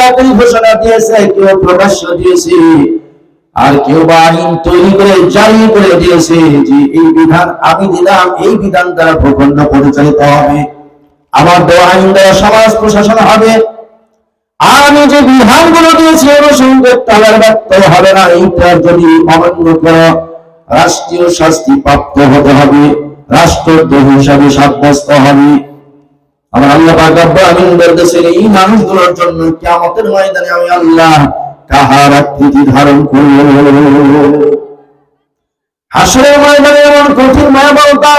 আয়াতের ঘোষণা দিয়েছে, কেউ প্রকাশ্য দিয়েছে, আর কেউ বা আইন তৈরি করে জারি করে দিয়েছে যে এই বিধান আমি দিলাম, এই বিধান দ্বারা ভূখণ্ড পরিচালিত হবে, আমার দেওয়া আইন দ্বারা সমাজ প্রশাসন হবে, আর আমি যে বিধানগুলো দিয়েছি অনুসরণ করতে হবে না, এইটার যদি অমান্য করো রাষ্ট্রীয় শাস্তি প্রাপ্ত হতে হবে, রাষ্ট্রদ্রোহ হিসাবে সাব্যস্ত হবে। আমার আল্লাহ পাক রব্বুল আমিন বলতেছেন এই মানুষগুলোর জন্য কিয়ামতের ময়দানে আমি আল্লাহ কাহার আকৃতি ধারণ করব। হাসরের ময়দানে এমন কঠিন ভয়াবহতা,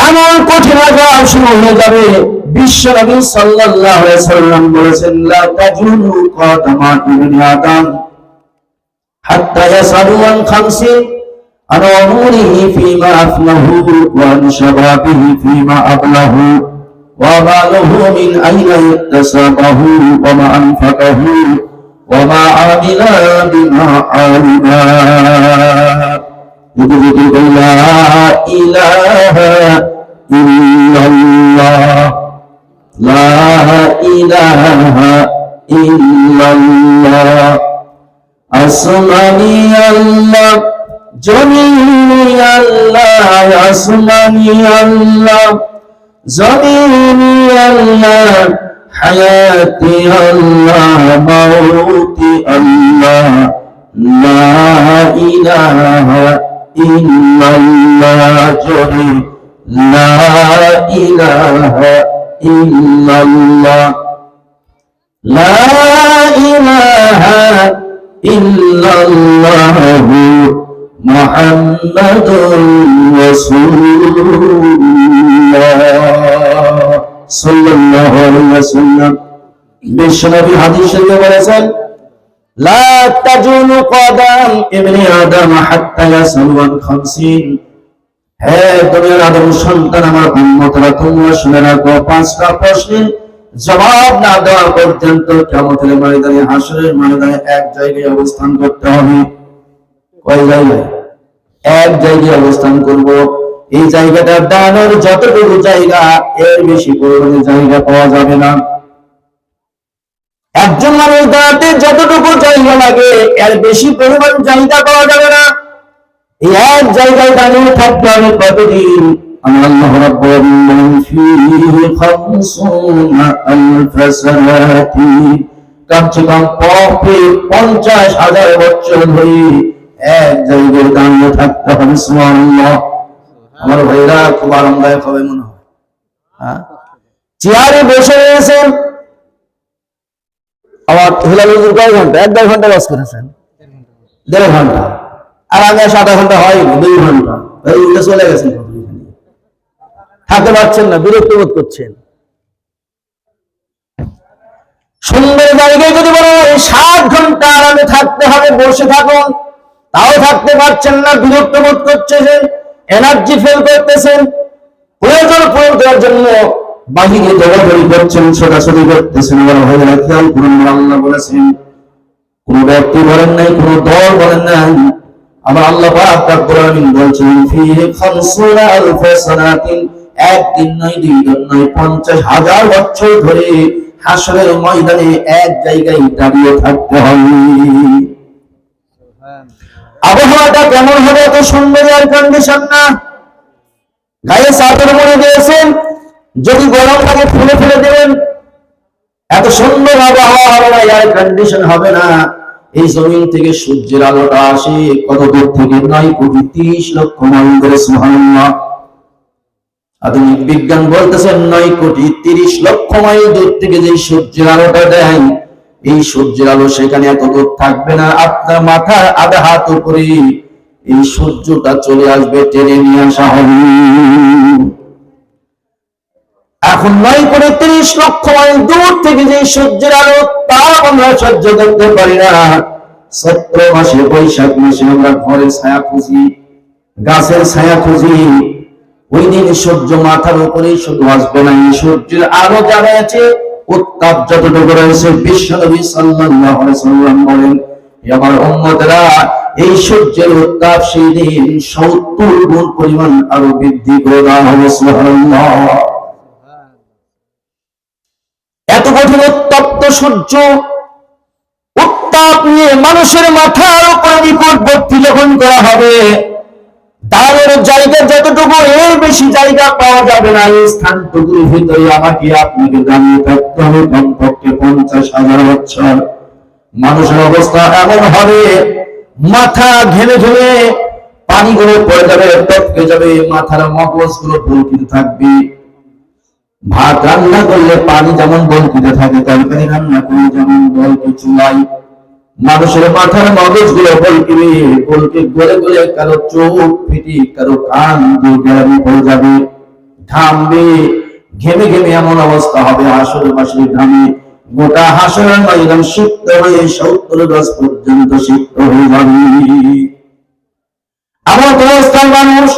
এমন কঠিন আযাব শুরু হয়ে যাবে। বিশ্ব নবী সাল্লাল্লাহু আলাইহি ওয়াসাল্লাম বলেছেন লা তাজুলু কদামা ইবনি আদম হাত্তা ইয়াসালু আন খামসিন عن عمره فيما أفنه وعن شبابه فيما أبله وماله من أين اكتسبه وما أنفقه وما عمل بما علم. لا إله إلا الله لا إله إلا الله أسمعني الله জমিনি আল্লাহ আসমানি আল্লাহ জমিনি আল্লাহ হায়াতি আল্লাহ মাউতি আল্লাহ লা ইলাহা ইল্লাল্লাহ জোরে লা ইলাহা ইল্লাল্লাহ লা ইলাহা ইল্লাল্লাহ মুহাম্মাদুর রাসূলুল্লাহ সাল্লাল্লাহু আলাইহি ওয়াসাল্লাম বিশ্বনবী হাদিস শরীফে বলেছেন লা তাজুলু কদাম ইবনি আদম হাত্তা ইয়াসালু আন খামসিন। হে দুনিয়ার আদম সন্তান আমার উম্মতরা, তোমরা শুনে রাখো পাঁচটা প্রশ্নের জবাব না দেওয়া পর্যন্ত কিয়ামতের ময়দানে হাসরের ময়দানে এক জায়গায় অবস্থান করতে হবে। কয় জায়গায়? এক জায়গায় অবস্থান করব। এই জায়গাটা দানের যতটুকু জায়গা, এর বেশি পরিমাণে জায়গা পাওয়া যাবে না। একজন মানুষ দাঁড়াতে যতটুকু জায়গা লাগে এর বেশি পরিমাণ জায়গা পাওয়া যাবে না। এই এক জায়গায় দাঁড়িয়ে থাকতে হবে কতদিন? আল্লাহ রাব্বুল আলামিন ফীহি খামসুনা আলফা সানাতি, কমসে কম 50,000 বছর ধরে এক জায়গায় দাঁড়িয়ে থাকতে হবে। সুবহানাল্লাহ। আমার ভাইরা খুব আরামদায়ক হবে মনে হয়। হ্যাঁ, চেয়ারে বসে রয়েছেন, আবার হেলাল হুজুর কয় ঘন্টা? 1-1.5 ঘন্টা বাস করেছেন, 1.5 ঘন্টা, আর আগে 7 ঘন্টা হয় 2 ঘন্টা, এইগুলো চলে গেছেন, থাকতে পারছেন না, বিরক্ত বোধ করছেন। সুন্দর জায়গায় যদি বলো 7 ঘন্টা আরামে থাকতে হবে, বসে থাকুন, তাও থাকতে পারছেন না, বিরক্ত বোধ করছেন, এনার্জি ফেল করতেছেন, প্রয়োজন পূরণ করার জন্য বাহিরে দৌড়াদৌড়ি করছেন, ছোটাছুটি করতেছেন। আবার হয়ে খেয়াল করুন, আল্লাহ বলেছেন কোন ব্যক্তি বলেন নাই, কোন দল বলেন নাই, আমার আল্লাহ পাক রব্বুল আলামিন বলছেন ফীহি খামসুনা আলফা সানাতিন, একদিন নয়, 2 দিন নয়, 50,000 বছর ধরে হাসরের ময়দানে এক জায়গায় দাঁড়িয়ে থাকতে হবে। আবহাওয়াটা কেমন হবে? এত সুন্দর এয়ার কন্ডিশন না, গায়ে চাদর মুড়ে দিয়েছেন, যদি গরম লাগে ফেলে ফেলে দেবেন, এত সুন্দর আবহাওয়া হবে না, এয়ার কন্ডিশন হবে না। এই জমিন থেকে সূর্যের আলোটা আসে কত দূর থেকে? 9,30,00,000 মাইল ধরে। সুবহানাল্লাহ। আধুনিক বিজ্ঞান বলতেছে 9,30,00,000 মাইল দূর থেকে যে সূর্যের আলোটা দেয়, এই সূর্যের আলো সেখানে এত দূর থাকবে না, আপনার মাথার আধা হাত উপরে এই সূর্যটা চলে আসবে, টেনে নিয়ে আসা হবে। এখন 9,30,00,000 মাইল দূর থেকে যে সূর্যের আলো, তাও আমরা সহ্য করতে পারি না। চৈত্র মাসে, বৈশাখ মাসে আমরা ঘরের ছায়া খুঁজি, গাছের ছায়া খুঁজি, ওই দিন সূর্য মাথার উপরে শুধু আসবে না, এই সূর্যের আলো যারা আছে, উত্তাপ যতটুকু রয়েছে, বিশ্বনবী সাল্লাল্লাহু আলাইহি ওয়াসাল্লাম বলেন আমার উম্মতরা, এই সূর্যের উত্তাপ সেই দিন 70 গুণ পরিমাণ আরো বৃদ্ধি করে দেওয়া হবে। সুবহানাল্লাহ। এত কঠিন উত্তপ্ত সূর্য উত্তাপ নিয়ে মানুষের মাথার উপরে নিকটবর্তী যখন করা হবে, দাঁড়ের জায়গা যতটুকু, এর বেশি জায়গা পাওয়া যাবে না। এই স্থানটুকুর ভিতরে আমাকে আপনাকে দাঁড়িয়ে থাকতে হবে কমপক্ষে 50,000 বছর। মানুষের অবস্থা এমন হবে, মাথা ঘেমে ঘেমে পানিগুলো পড়ে যাবে, টপকে যাবে, মাথার মগজগুলো বলকিতে থাকবে। ভাত রান্না করলে পানি যেমন বলকিতে থাকে, তরকারি রান্না করলে যেমন বলকে চুলাই, মানুষের মাথার মগজগুলো বলকিবে, বলকে গলে গলে কারো চোখ ফেটে, কারো কান দিয়ে গ্যারামি পড়ে যাবে, ঘামবে, ঘেমে ঘেমে এমন অবস্থা হবে, হাসরে মাসরে ঘামে গোটা হাসরের ময়দান সিক্ত হয়ে 70 গজ পর্যন্ত সিক্ত হয়ে যাবে। এমন অবস্থায় মানুষ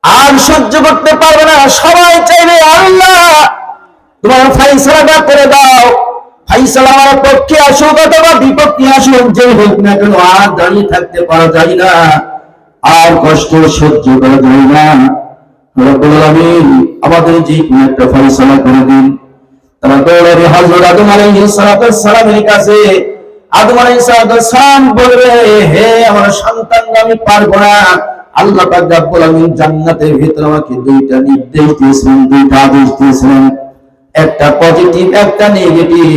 আর সহ্য করতে পারবে না। সবাই চাইবে, আল্লাহ তোমার ফাইসালাটা করে দাও, ফাইসালা আমার পক্ষে আসুক অথবা বিপক্ষে আসুক, যে হোক না কেন আর দাঁড়িয়ে থাকতে পারা যায় না, আর কষ্ট সহ্য করা যায় না। রব্বুল আলামিন আমাদের যে কোনো একটা ফাইসালা করে দিন। তারা দৌড়াবে হযরত আদম আলাইহিস সালামের কাছে। আদম আলাইহিস সালাম বলবে, হে আমার সন্তান, আমি পারবো না। আল্লাহ পাক রব্বুল আলামিন জান্নাতের ভিতরে আমাকে দুইটা নির্দেশ দিয়েছেন, দুইটা আদেশ দিয়েছেন, একটা পজিটিভ, একটা নেগেটিভ।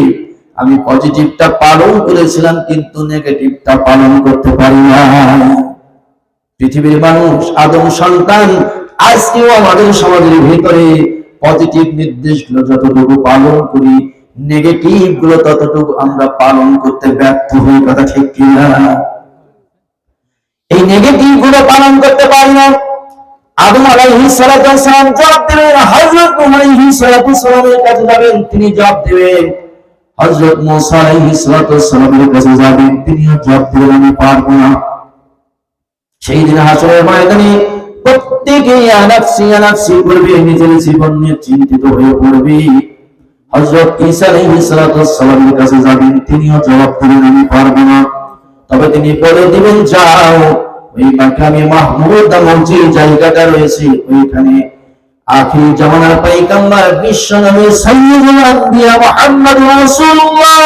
আমি পজিটিভটা পালন করেছিলাম, কিন্তু নেগেটিভটা পালন করতে পারি না। পৃথিবীর মানুষ, আদম সন্তান, আজকেও আমাদের সমাজের ভিতরে পজিটিভ নির্দেশগুলো যতটুকু পালন করি, নেগেটিভ গুলো ততটুকু আমরা পালন করতে ব্যর্থ হই। কথা ঠিক কিনা? এই নেগেটিভ গুলো পালন করতে পারি না। আদম আলাইহিস সালাম জবাব দিলেন, হযরত নূহ আলাইহিস সালামের কাছে যাবেন, তিনি জবাব দিবেন। হযরত মুসা আলাইহিস সালামের কাছে যাবেন, তিনিও জবাব দিবেন, আমি পারবো না। সেই দিন হাসরের ময়দানে প্রত্যেকে ইয়া নাফসি ইয়া নাফসি করবে, নিজের জীবন নিয়ে চিন্তিত হয়ে পড়বে। হযরত ঈসা আলাইহিস সালামের কাছে যাবেন, তিনিও জবাব দিবেন, আমি পারবো না। তবে তিনি বলে দিবেন, যাও ওই মাকামে মাহমুদ নামক যে জায়গাটা রয়েছে, ওইখানে আখির জামানার পয়গম্বর বিশ্বনবী সাইয়্যিদুল আম্বিয়া মুহাম্মদুর রাসূলুল্লাহ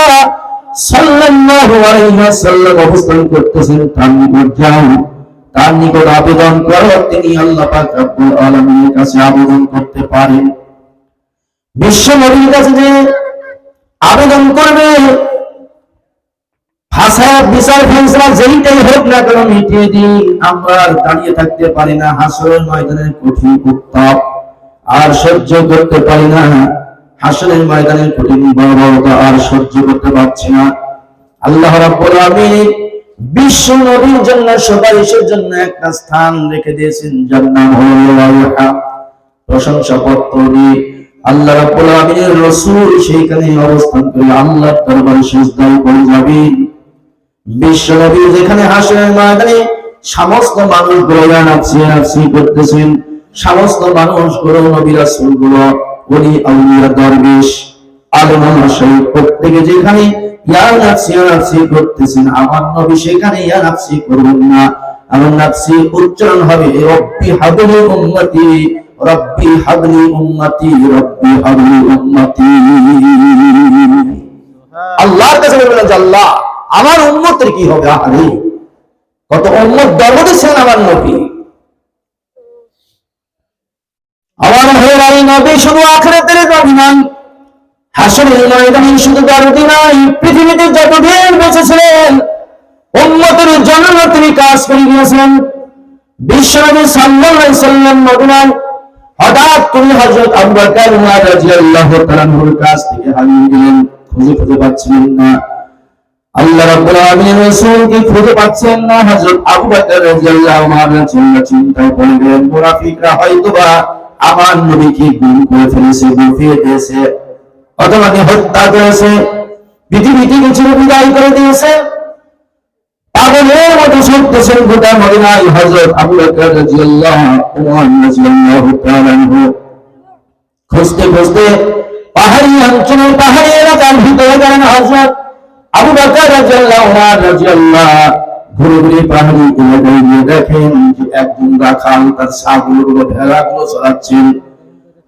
সাল্লাল্লাহু আলাইহি ওয়াসাল্লাম অবস্থান করতেছেন, তার নিকট যাও, তার নিকট আবেদন করো, তিনি আল্লাহ পাক রব্বুল আলামিনের কাছে আবেদন করতে পারেন। বিশ্ব নবীর কাছে যে আবেদন করবে, হাসাব বিচার ফয়সালা যেইটাই হোক না কেন মিটিয়ে দিই, আমরা দাঁড়িয়ে থাকতে পারি না। হাসরের ময়দানের কঠিন উত্তাপ আর সহ্য করতে পারি না, হাসরের ময়দানের কঠিন বর্বরতা আর সহ্য করতে পারছি না। আল্লাহ রাব্বুল আলামিন বিশ্ব নবীর জন্য সুপারিশের জন্য একটা স্থান রেখে দিয়েছেন, যার নাম হলো রায়হা। প্রশংসা পত্র দিয়ে আল্লাহ রাব্বুল আলামিনের রাসূল সেইখানে অবস্থান করে আল্লাহর দরবারে সিজদায় পড়ে যাবেন। বিশ্ব নবী যেখানে হাসরের ময়দানে সমস্ত মানুষগুলো নাফসি করতেছেন, সমস্ত মানুষগুলো নবী রাসূলগুলো, ওলি আউলিয়া দরবেশ আলেম মাশায়েখ প্রত্যেকে যেখানে ইয়া নাফসি করতেছেন, আমার নবী সেখানে ইয়া নাফসি করবেন না। আমার নাফসি উচ্চারণ হবে রব্বি হাবলি উম্মতি, রব্বি হাবলি উম্মতি, রব্বি হাবলি উম্মতি। আল্লাহর কাছে বলবেন যে আল্লাহ আমার উম্মতের কি হবে। আরে কত উম্মত দরবারে ছিলেন আমার নবী। আমার হেরাই নবী শুধু আখিরাতের নবী নয়, হাসরের ময়দানে শুধু দরদি নয়, পৃথিবীতে যতদিন বেঁচে ছিলেন উম্মতের জন্য তিনি কাজ করে গিয়েছেন। বিশ্বনবী সাল্লাল্লাহু আলাইহি ওয়াসাল্লাম মদিনায় হঠাৎ করে হযরত আবু বকর রাদিয়াল্লাহু তাআলা আনহুর কাছ থেকে হারিয়ে গেলেন, খুঁজে পাচ্ছিলেন না। আল্লাহ রাব্বুল আলামিন রাসূলকে খুঁজে পাচ্ছেন না। হযরত আবু বকর রাদিয়াল্লাহু আনহু চিন্তায় পড়ে গেলেন, মুনাফিকরা হয়তোবা আমার নবীকে গুম করে ফেলেছে, গুফিয়ে দিয়েছে, অথবা হত্যা করেছে, পৃথিবী থেকে চিরবিদায় করে দিয়েছে। পাগলের মতো ছুটতেছেন গোটা মদিনায় হযরত আবু বকর রাদিয়াল্লাহু তাআলা আনহু। খুঁজতে খুঁজতে পাহাড়ি অঞ্চলে, পাহাড়ি এলাকার ভিতরে গেলেন হযরত আবু বকর রাদিয়াল্লাহু ঘুরে ঘুরে পাহাড়ি এলাকায় গিয়ে দেখেন যে একজন রাখাল তার ছাগলগুলো, ভেড়াগুলো চড়াচ্ছেন।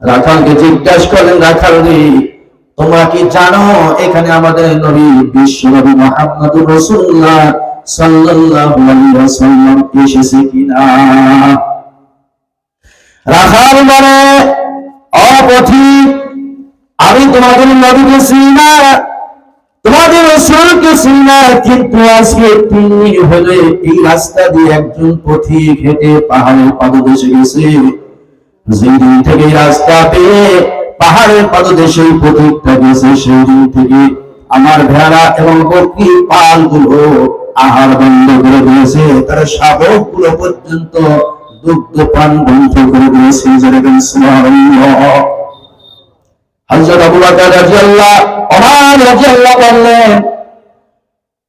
রাখালকে জিজ্ঞাসা করলেন, রাখাল রে তোমরা কি জানো এখানে আমাদের নবী বিশ্ব নবী মুহাম্মদুর রাসূলুল্লাহ সাল্লাল্লাহু আলাইহি ওয়াসাল্লাম এসেছে কিনা? রাখাল বলে, অপথিক, আমি তোমাদের নবীকে চিনি না, তোমাদের রাসূলকে চিনি না, কিন্তু আজকে 3 দিন হলে এই রাস্তা দিয়ে একজন পথিক হেঁটে পাহাড়ের পাদদেশে গেছে। যেই দিন থেকে রাস্তা পেয়ে পাহাড়ের পাদদেশে পথিকটা গেছে, সেই দিন থেকে আমার ভেড়া এবং বকরি পালগুলো আহার বন্ধ করে দিয়েছে, তার শাবক গুলো পর্যন্ত দুগ্ধ পান বন্ধ করে দিয়েছে। যেরকম সুবহানাল্লাহ। হযরত আবু বকর রাদিয়াল্লাহু ওমর রাদিয়াল্লাহু বললেন,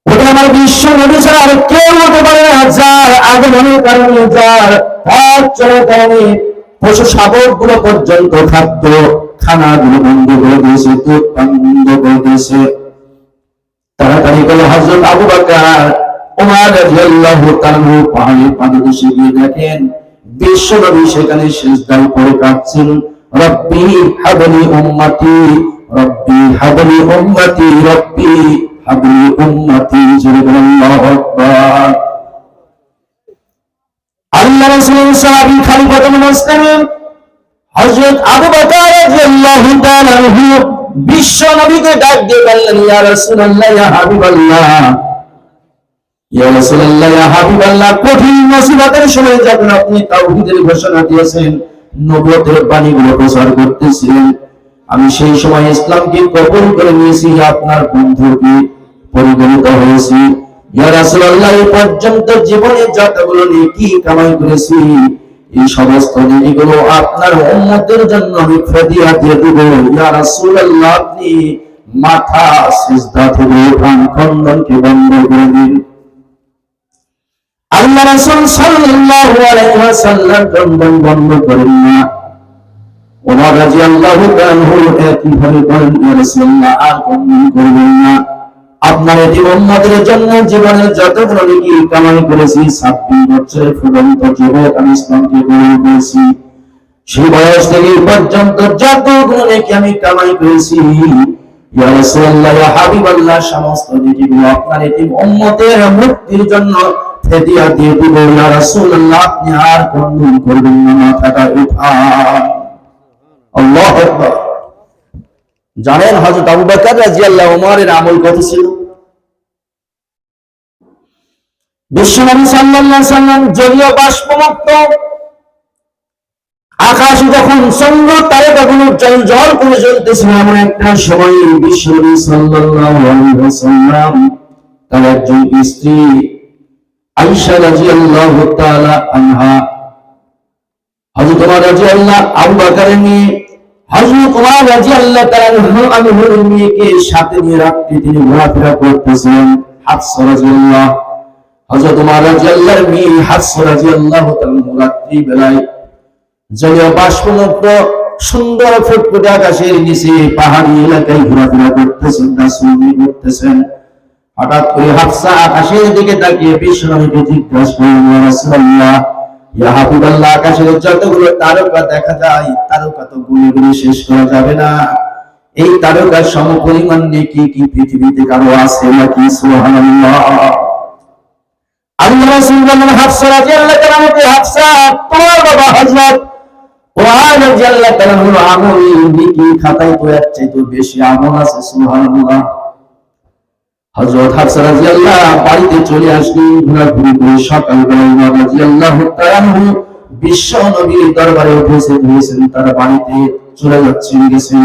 ওটা আমার বিশ্ব নবী ছাড়া আর কেউ হতে পারে না, যার আগমনের কারণে, যার পথ চলার কারণে পশু শাবক গুলো পর্যন্ত খাদ্য খানা গুলো বন্ধ করে দিয়েছে, দুধ পান বন্ধ করে দিয়েছে। তাড়াতাড়ি করে হযরত আবু বকর ওমর রাদিয়াল্লাহু তাআলা পাহাড়ের পাদদেশে গিয়ে দেখেন বিশ্ব নবী সেখানে সিজদায় পড়ে কাঁদছেন, রব্বি হাবলি উম্মতি, রব্বি হাবলি উম্মতি, রব্বি হাবলি উম্মতি। আল্লাহু আকবার। আল্লাহ রাসূলের সাহাবী খলিফাতুল মুসলিমিন হযরত আবু বকর রাদিয়াল্লাহু তাআলা আনহু বিশ্ব নবীকে ডাক দিয়ে বললেন, ইয়া রাসূলুল্লাহ, ইয়া হাবিবাল্লাহ, ইয়া রাসূলুল্লাহ, ইয়া হাবিবাল্লাহ, কঠিন মুসিবতের সময় যখন আপনি তাওহীদের ঘোষণা দিয়েছেন, নবুয়তের বাণীগুলো প্রচার করতেছিলেন, আমি সেই সময় ইসলামকে কবুল করে নিয়েছি, আপনার বন্ধুকে পরিগণিত হয়েছি। ইয়া রাসূলুল্লাহ, এই পর্যন্ত জীবনে যতগুলো নেকি কামাই করেছি, এই সমস্ত নেকিগুলো আপনার উম্মতের জন্য আমি ফিদিয়া দিয়ে দেব। ইয়া রাসূলুল্লাহ, আপনি মাথা সিজদা থেকে প্রাণ খণ্ডনকে বন্ধ করে দিন। আল্লাহ রাসূল সাল্লাল্লাহু আলাইহি ওয়াসাল্লাম খণ্ডন বন্ধ করেন না। ওমর রাদিয়াল্লাহু তাআলা একইভাবে বলেন, ইয়া রাসূলুল্লাহ, আর খণ্ডন করবেন না। আপনার এই উম্মতের জন্য জীবনের যতগুলো নেকি কামাই করেছি, 26 বছরের ফুটন্ত যুবক আমি ইসলামকে গ্রহণ করেছি, সেই বয়স থেকে পর্যন্ত যতগুলো নেকি আমি কামাই করেছি, ইয়া রাসূলুল্লাহ, ইয়া হাবিবাল্লাহ, সমস্ত নেকিগুলো আপনার এই উম্মতের মুক্তির জন্য ফিদিয়া দিয়ে দিব। ইয়া রাসূলুল্লাহ, আপনি আর খণ্ডন করবেন না, মাথাটা উঠান। আল্লাহু আকবার। জানেন হযরত আবু বকর রাদিয়াল্লাহু ওমরের আমল কত ছিল? বিশ্বনবী সাল্লাল্লাহু আলাইহি ওয়াসাল্লাম জলীয় বাষ্পমুক্ত আকাশে যখন চন্দ্র তারকাগুলো জল করে জ্বলতেছিল, এমন একটা সময় বিশ্বনবী সাল্লাল্লাহু আলাইহি ওয়াসাল্লাম তার একজন স্ত্রী আয়েশা রাদিয়াল্লাহু তাআলা আনহা হযরত ওমর রাদিয়াল্লাহু আবু বকরের নিয়ে হযরত ওমর রাদিয়াল্লাহু তাআলা আনহুর মেয়েকে সাথে নিয়ে রাত্রি তিনি ঘোরাফেরা করতেছিলেন। হাফসা রাদিয়াল্লাহু, হযরত ওমর রাদিয়াল্লাহু মেয়ে হাফসা রাদিয়াল্লাহু তাআলা রাত্রি বেলায় জলীয় বাষ্পমুক্ত সুন্দর ফুটফুটে আকাশের নিচে পাহাড়ি এলাকায় ঘোরাফেরা করতেছেন, রাসূল করতেছেন। হঠাৎ করে হাফসা আকাশের দিকে তাকিয়ে বিশ্বনবীকে জিজ্ঞাসা করলেন, ইয়া রাসূলুল্লাহ, ইয়া হাবিবাল্লাহ, আকাশের যতগুলো তারকা দেখা যায়, তারকা তো গুনে গুনে শেষ করা যাবে না, এই তারকার সমপরিমাণ নেকি কি পৃথিবীতে কারো আছে নাকি? সুবহানাল্লাহ। আল্লাহ রাসূল বলেন, হাফসা রাদিয়াল্লাহু তাআলা, হাফসা, তোমার বাবা হযরত ওমর রাদিয়াল্লাহু তাআলা আমল নেকি খাতায় তো এর চেয়ে তো বেশি আমল আছে। সুবহানাল্লাহ। হযরত হাফসা রাদিয়াল্লাহু বাড়িতে চলে আসলেন, ঘোরাঘুরি করে সকালবেলা ওমর রাদিয়াল্লাহু তাআলা বিশ্ব নবীর দরবারে উপস্থিত হয়েছেন, তার বাড়িতে চলে গেছেন।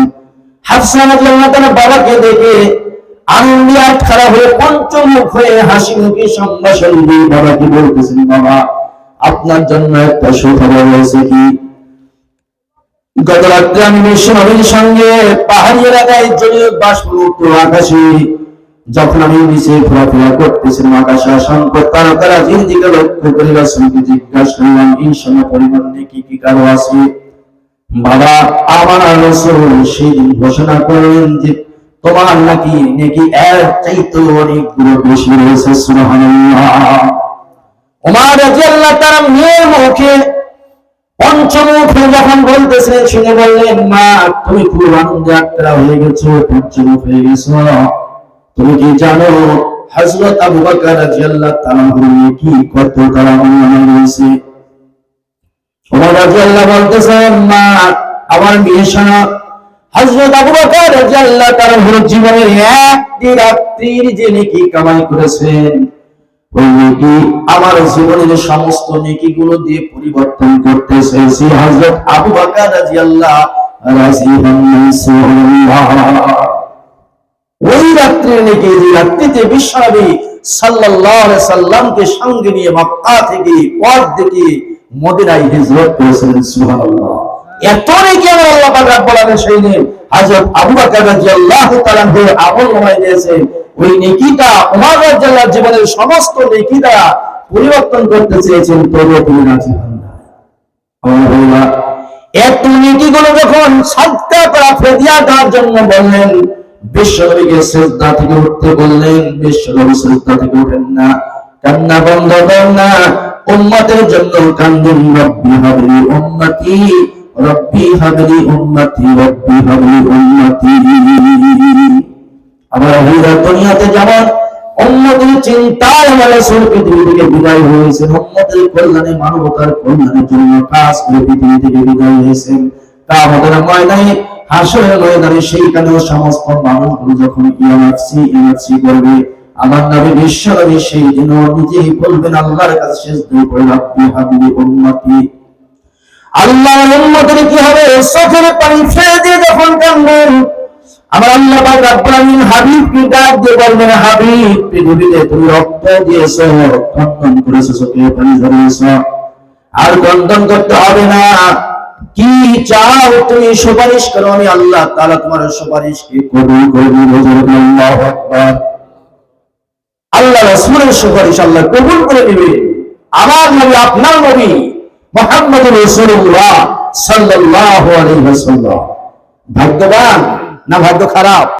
হাফসা রাদিয়াল্লাহু তাআলা বাবাকে দেখে আনন্দে আটখানা হয়ে পঞ্চমুখ হয়ে হাসি মুখে সম্ভাষণ দিয়ে বাবাকে বলতেছেন, বাবা, আপনার জন্য একটা সুখবর রয়েছে। কি? গত রাত্রে আমি বিশ্ব নবীর সঙ্গে পাহাড়ি এলাকায় জলীয় বাষ্পমুক্ত আকাশে যখন আমি নিচে ঘোরাফেরা করতেছিলাম, আকাশে অসংখ্য তারকারাজির দিকে লক্ষ্য করে রাসূলকে জিজ্ঞাসা করলাম, এই সময় পরিমাণ নেকি কি কারো আছে? বাবা, আমার রাসূল সেদিন ঘোষণা করলেন যে তোমার নাকি নেকি এর চাইতে অনেকগুলো বেশি রয়েছে। সুবহানাল্লাহ। ওমর রাদিয়াল্লাহু তাআলা মেয়ের মুখে পঞ্চমুখী যখন বলতেছিলেন শুনে বললেন, মা তুমি খুব আনন্দে আত্মা হয়ে গেছো, পঞ্চমুখ হয়ে গেছো। তুমি কি জানো হযরত আবু বকর রাদিয়াল্লাহু তাআলা কি কত তারা মনে হয়েছে? ওমর রাদিয়াল্লাহু বলতেছেন, মা আমার মেয়ে শোনো, হযরত আবু বকর রাদিয়াল্লাহু তাআলা জীবনের একটি রাত্রির যে নেকি কামাই করেছেন, ওই নেকি আমার জীবনের সমস্ত নেকি গুলো দিয়ে পরিবর্তন করতে চেয়েছি। হযরত আবু বকর রাদিয়াল্লাহু রাদিয়াল্লাহু ওই রাত্রির নেকি, যে রাত্রিতে বিশ্বনবী সাল্লাল্লাহু আলাইহি সাল্লামকে সঙ্গে নিয়ে মক্কা থেকে পথ দেখে মদিনায় হিজরত করেছিলেন। সুবহানাল্লাহ। এত নেকি আমার আল্লাহ পাক রব্বুল আলামিন সেই দিন হযরত আবু বকর রাদিয়াল্লাহু তাআলা আমল নামায় দিয়েছেন। ওই নেকিটা ওমর রাদিয়াল্লাহু জীবনের সমস্ত নেকি দ্বারা পরিবর্তন করতে চেয়েছেন, তবুও তিনি রাজি হন না। আল্লাহ এত নেকিগুলো যখন সাদকা করা ফিদিয়া দেওয়ার জন্য বললেন, বিশ্বনবীকে সিজদা থেকে উঠতে বললেন, বিশ্বনবী সিজদা থেকে উঠেন না, কান্না বন্ধ করেন না, উম্মতের জন্য কান্দেন, রব্বি হাবলি উম্মতি, রব্বি হাবলি উম্মতি, রব্বি হাবলি উম্মতি। আমার ভাইরা, দুনিয়াতে যেমন উম্মতের চিন্তায় আমার রাসূল পৃথিবী থেকে বিদায় হয়েছেন, উম্মতের কল্যাণে মানবতার কল্যাণের জন্য কাজ করে পৃথিবী থেকে বিদায় হয়েছেন, কিয়ামতের ময়দানে হাসরের ময়দানে সেইখানেও সমস্ত মানুষগুলো যখন ইয়ানাফসি করবে, আমার নবী বিশ্বনবী সেই দিনও নিজেই বলবেন আল্লাহর কাছে সিজদা করে, রব্বি হাবলি উম্মতি। আল্লাহর উম্মতের কি হবে? চোখের পানি ফেলে দিয়ে যখন কাঁদবেন, আমার আল্লাহ পাক রব্বুল আলামিন হাবিবকে ডাক দিয়ে বলবেন, হাবিব পৃথিবীতে তুমি রক্ত দিয়েছো, ক্রন্দন করেছো, চোখের পানি ঝরিয়েছো, আর ক্রন্দন করতে হবে না, কি চাও তুমি সুপারিশ করো, আমি আল্লাহ তাআলা তোমার সুপারিশকে কবুল করবে। আল্লাহু আকবার। আল্লাহ রাসূলের সুপারিশ আল্লাহ কবুল করে নেবে। আমার নবী, আপনার নবী মুহাম্মদুর রাসূলুল্লাহ সাল্লাল্লাহু আলাইহি ওয়াসাল্লাম ভাগ্যবান না ভাগ্য খারাপ?